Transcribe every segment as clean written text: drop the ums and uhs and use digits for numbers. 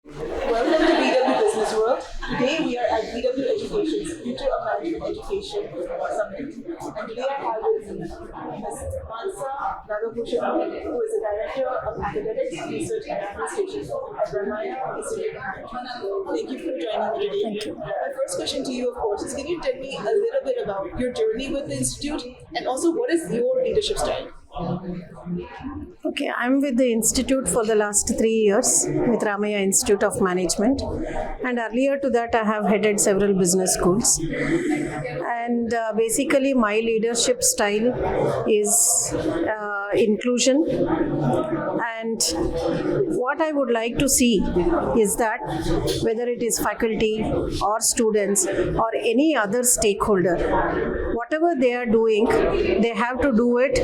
Welcome to BW Businessworld. Today we are at BW Education's Future of Management Education Summit. And today I have with me Ms. Manasa Nagabhushanam, who is the Director of Academics, Research and Administration at Ramaiah Institute of Management. Thank you for joining me today. Thank you. My first question to you, of course, is can you tell me a little bit about your journey with the Institute and also what is your leadership style? Okay, I'm with the Institute for the last 3 years with Ramaiah Institute of Management, and earlier to that I have headed several business schools. And basically my leadership style is inclusion, and what I would like to see is that whether it is faculty or students or any other stakeholder, whatever they are doing, they have to do it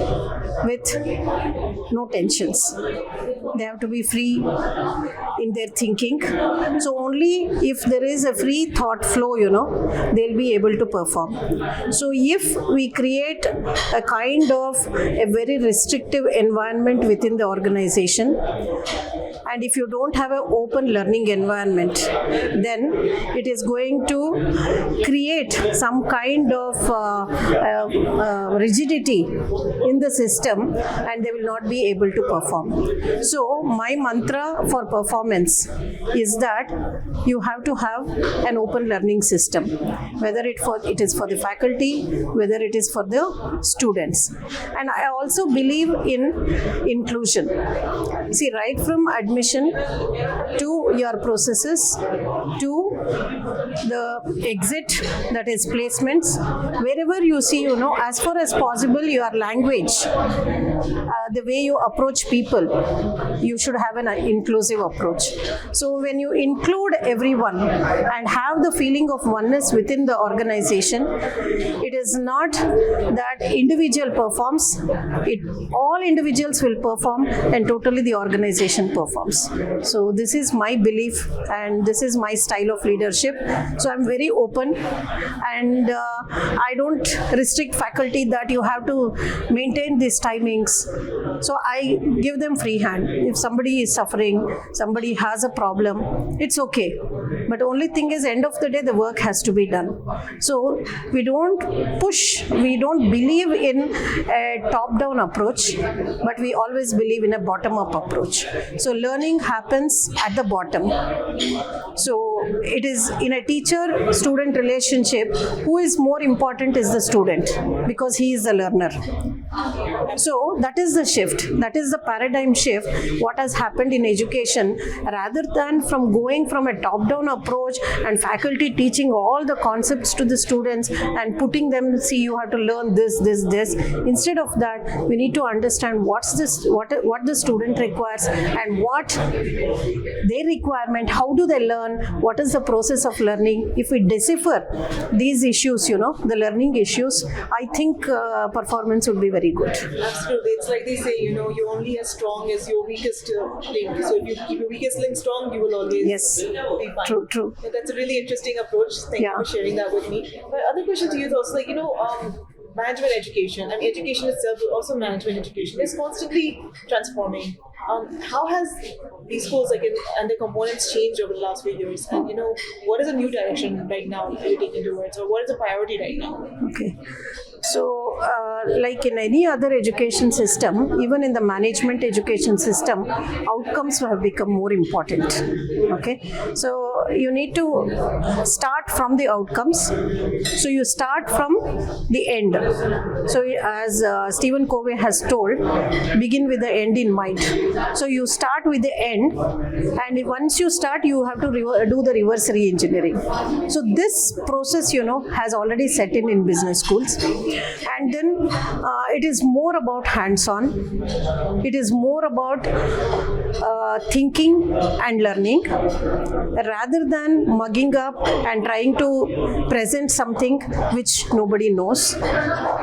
with no tensions. They have to be free in their thinking. So only if there is a free thought flow, they'll be able to perform. So if we create a kind of a very restrictive environment within the organization, and if you don't have an open learning environment, then it is going to create some kind of rigidity in the system, and they will not be able to perform. So my mantra for performance is that you have to have an open learning system, whether it is for the faculty, whether it is for the students. And I also believe in inclusion. See, right from admission to your processes to the exit, that is placements, wherever you see, as far as possible, your language, the way you approach people, you should have an inclusive approach. So when you include everyone and have the feeling of oneness within the organization, it is not that individual performs, all individuals will perform and totally the organization performs. So this is my belief and this is my style of leadership. So I'm very open, and I don't restrict faculty that you have to maintain these timings. So I give them free hand. If somebody is suffering, somebody has a problem, it's okay. But only thing is, end of the day, the work has to be done. So we don't push, we don't believe in a top-down approach, but we always believe in a bottom-up approach. So learning happens at the bottom. So it is in a teacher-student relationship, who is more important is the student, because he is the learner. So that is the shift, that is the paradigm shift, what has happened in education, rather than from going from a top-down approach and faculty teaching all the concepts to the students and putting them, see, you have to learn this. Instead of that, we need to understand what the student requires and what their requirement, how do they learn, what is the process of learning. If we decipher these issues, the learning issues, I think performance would be very good. Absolutely. It's like they say, you're only as strong as your weakest link. So if you keep your weakest link strong, you will always be fine. True. So that's a really interesting approach. Thank you for sharing that with me. My other question to you is also management education. I mean, education itself, but also management education, is constantly transforming. How has these schools and the components changed over the last few years? And what is a new direction right now you're taking towards, or what is the priority right now? Okay. So, like in any other education system, even in the management education system, outcomes have become more important. Okay. So, you need to start from the outcomes. So, you start from the end. So, as Stephen Covey has told, begin with the end in mind. So, you start with the end, and once you start, you have to do the reverse re-engineering. So, this process, has already set in business schools. And then it is more about hands-on. It is more about thinking and learning, rather than mugging up and trying to present something which nobody knows.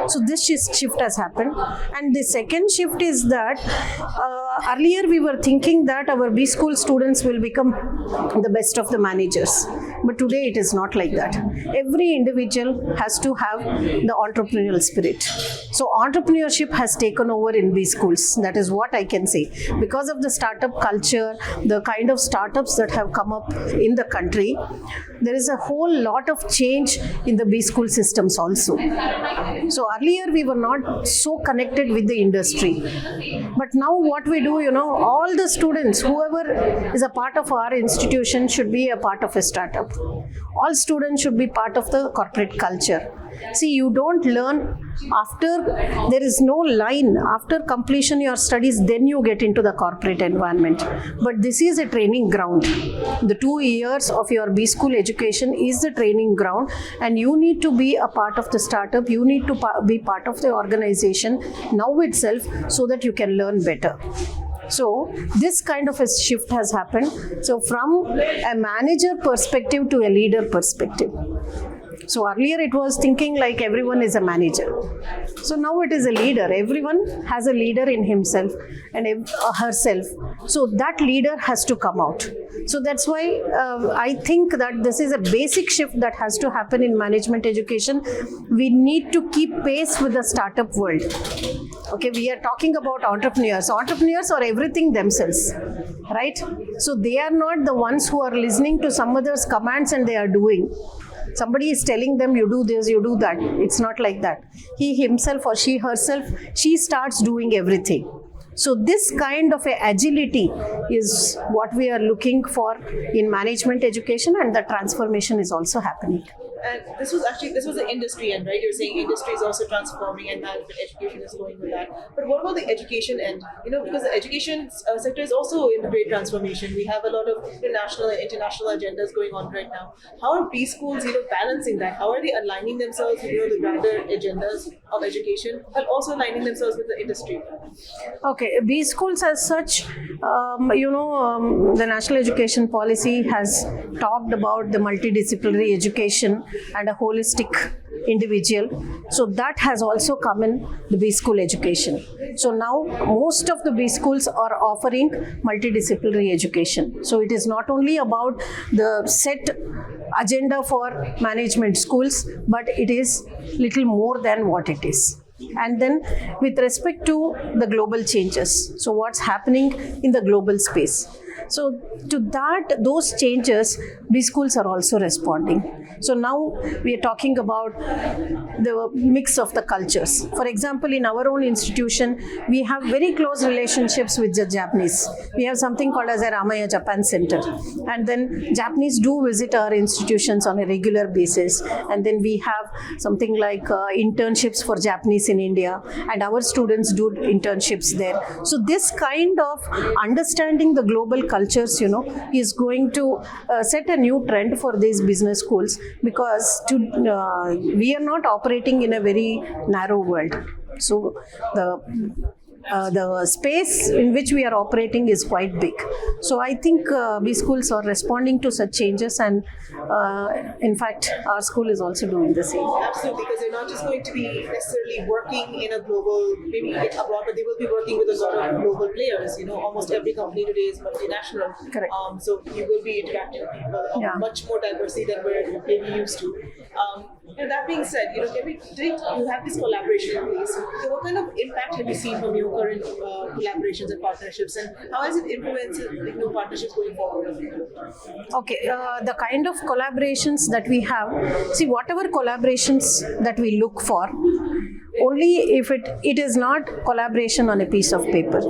So this shift has happened. And the second shift is that Earlier we were thinking that our B school students will become the best of the managers, but today it is not like that. Every individual has to have the entrepreneurial spirit. So entrepreneurship has taken over in B schools. That is what I can say. Because of the startup culture, the kind of startups that have come up in the country, there is a whole lot of change in the B school systems also. So earlier we were not so connected with the industry. But now what we do, all the students, whoever is a part of our institution should be a part of a startup. All students should be part of the corporate culture. See, you don't learn after, there is no line. After completion your studies, then you get into the corporate environment. But this is a training ground. The 2 years of your B school education is the training ground, and you need to be a part of the startup. You need to be part of the organization now itself so that you can learn better. So this kind of a shift has happened. So from a manager perspective to a leader perspective. So earlier it was thinking like everyone is a manager. So now it is a leader. Everyone has a leader in himself and herself. So that leader has to come out. So that's why I think that this is a basic shift that has to happen in management education. We need to keep pace with the startup world. Okay, we are talking about entrepreneurs. Entrepreneurs are everything themselves, right? So they are not the ones who are listening to some other's commands and they are doing. Somebody is telling them, you do this, you do that. It's not like that. He himself or she herself, she starts doing everything. So this kind of agility is what we are looking for in management education, and the transformation is also happening. And this was the industry end, right? You're saying industry is also transforming and management education is going with that. But what about the education end? Because the education sector is also in great transformation. We have a lot of national and international agendas going on right now. How are B schools, balancing that? How are they aligning themselves with, the grander agendas of education, but also aligning themselves with the industry? Okay, B schools as such, the National Education Policy has talked about the multidisciplinary education and a holistic individual. So that has also come in the B school education. So now most of the B schools are offering multidisciplinary education. So it is not only about the set agenda for management schools, but it is little more than what it is. And then with respect to the global changes, so what's happening in the global space. So to those changes, B schools are also responding. So now we are talking about the mix of the cultures. For example, in our own institution, we have very close relationships with the Japanese. We have something called as a Ramaiah Japan Center. And then Japanese do visit our institutions on a regular basis. And then we have something like internships for Japanese in India. And our students do internships there. So this kind of understanding the global cultures, is going to set a new trend for these business schools, because we are not operating in a very narrow world. So the space in which we are operating is quite big. So I think B schools are responding to such changes, and in fact our school is also doing the same. Absolutely, because they're not just going to be necessarily working in a global, maybe abroad, but they will be working with a lot of global players. Almost every company today is multinational. Correct. So you will be interacting with people of much more diversity than we're maybe used to. That being said, you have this collaboration in place. So what kind of impact have you seen from your current collaborations and partnerships, and how has it influenced partnerships going forward? Okay, the kind of collaborations that we have, see, whatever collaborations that we look for, only if it is not collaboration on a piece of paper.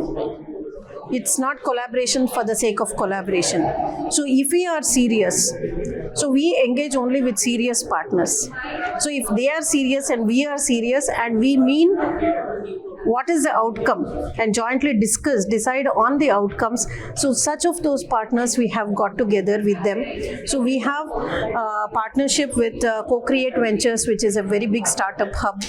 It's not collaboration for the sake of collaboration. So if we are serious, so we engage only with serious partners. So if they are serious and we are serious and we mean what is the outcome and jointly decide on the outcomes. So such of those partners we have got together with them. So we have a partnership with Co-Create Ventures, which is a very big startup hub,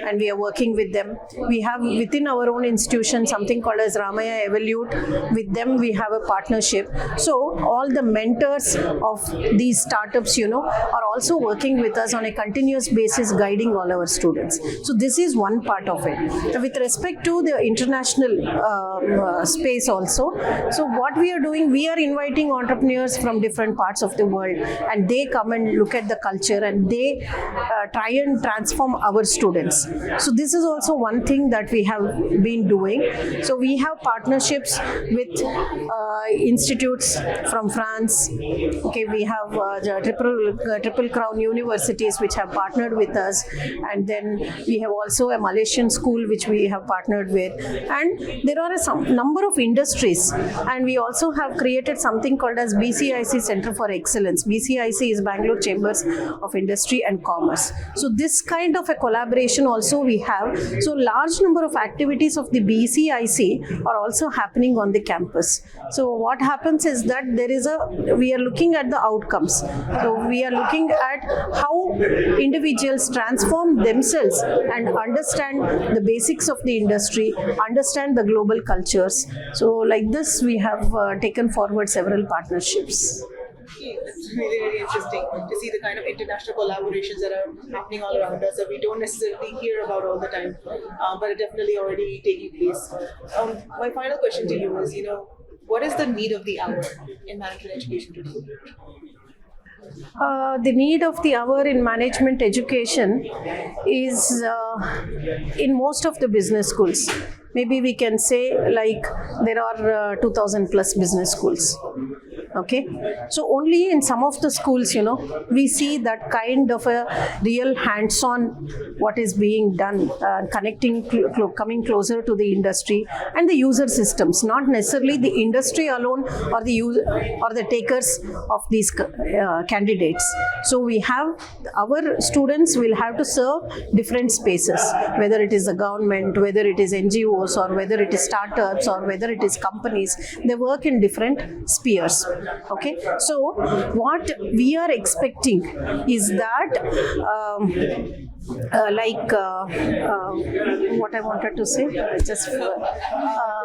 and we are working with them. We have within our own institution something called as Ramaiah Evolute. With them we have a partnership. So all the mentors of these startups, are also working with us on a continuous basis, guiding all our students. So this is one part of it. With respect to the international space also. So what we are doing, we are inviting entrepreneurs from different parts of the world, and they come and look at the culture, and they try and transform our students. So this is also one thing that we have been doing. So we have partnerships with institutes from France. Okay, we have Triple Crown universities which have partnered with us, and then we have also a Malaysian school which we have partnered with, and there are some number of industries, and we also have created something called as BCIC Center for Excellence. BCIC is Bangalore Chambers of Industry and Commerce. So this kind of a collaboration also we have. So large number of activities of the BCIC are also happening on the campus. So what happens is that we are looking at the outcomes. So we are looking at how individuals transform themselves and understand the basics of the industry, understand the global cultures. So like this, we have taken forward several partnerships. It's really, really interesting to see the kind of international collaborations that are happening all around us that we don't necessarily hear about all the time, but are definitely already taking place. My final question to you is, what is the need of the hour in management education today? The need of the hour in management education is in most of the business schools. Maybe we can say like there are 2,000 plus business schools. Okay, so only in some of the schools, we see that kind of a real hands-on what is being done, coming closer to the industry and the user systems, not necessarily the industry alone or the user or the takers of these candidates. So we have our students will have to serve different spaces, whether it is the government, whether it is NGOs, or whether it is startups, or whether it is companies. They work in different spheres. Okay, so what we are expecting is that what I wanted to say,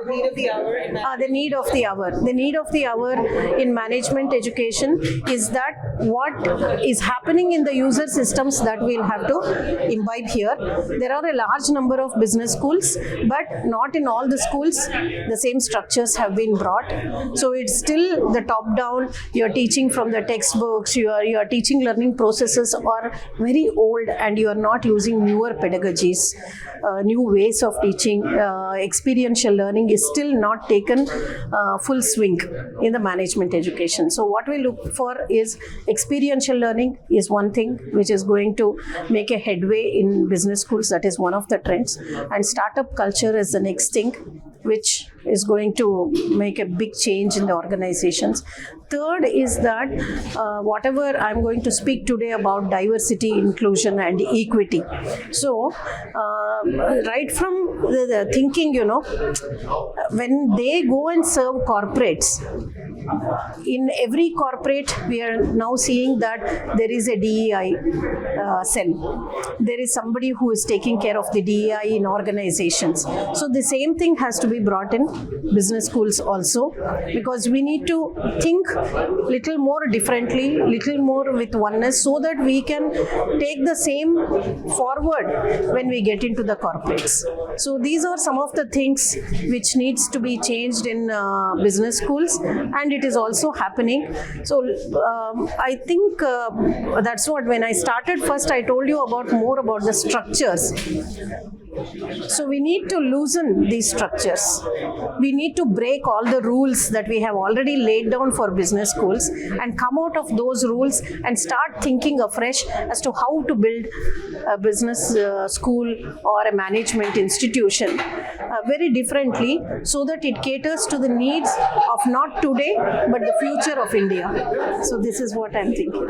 Need of the hour in the need of the hour. The need of the hour in management education is that what is happening in the user systems that we'll have to imbibe here. There are a large number of business schools, but not in all the schools the same structures have been brought. So it's still the top down. You're teaching from the textbooks. Your teaching learning processes are very old, and you are not using newer pedagogies, new ways of teaching. Experiential learning is still not taken full swing in the management education. So what we look for is experiential learning is one thing which is going to make a headway in business schools. That is one of the trends, and startup culture is the next thing which is going to make a big change in the organizations. Third is that whatever I'm going to speak today about diversity, inclusion and equity. So right from the thinking, when they go and serve corporates, in every corporate we are now seeing that there is a DEI cell. There is somebody who is taking care of the DEI in organizations. So the same thing has to be brought in business schools also, because we need to think little more differently, little more with oneness, so that we can take the same forward when we get into the corporates. So these are some of the things which needs to be changed in business schools, and it is also happening. So I think that's what, when I started first, I told you more about the structures. So we need to loosen these structures. We need to break all the rules that we have already laid down for business schools and come out of those rules and start thinking afresh as to how to build a business school or a management institution very differently, so that it caters to the needs of not today but the future of India. So this is what I'm thinking.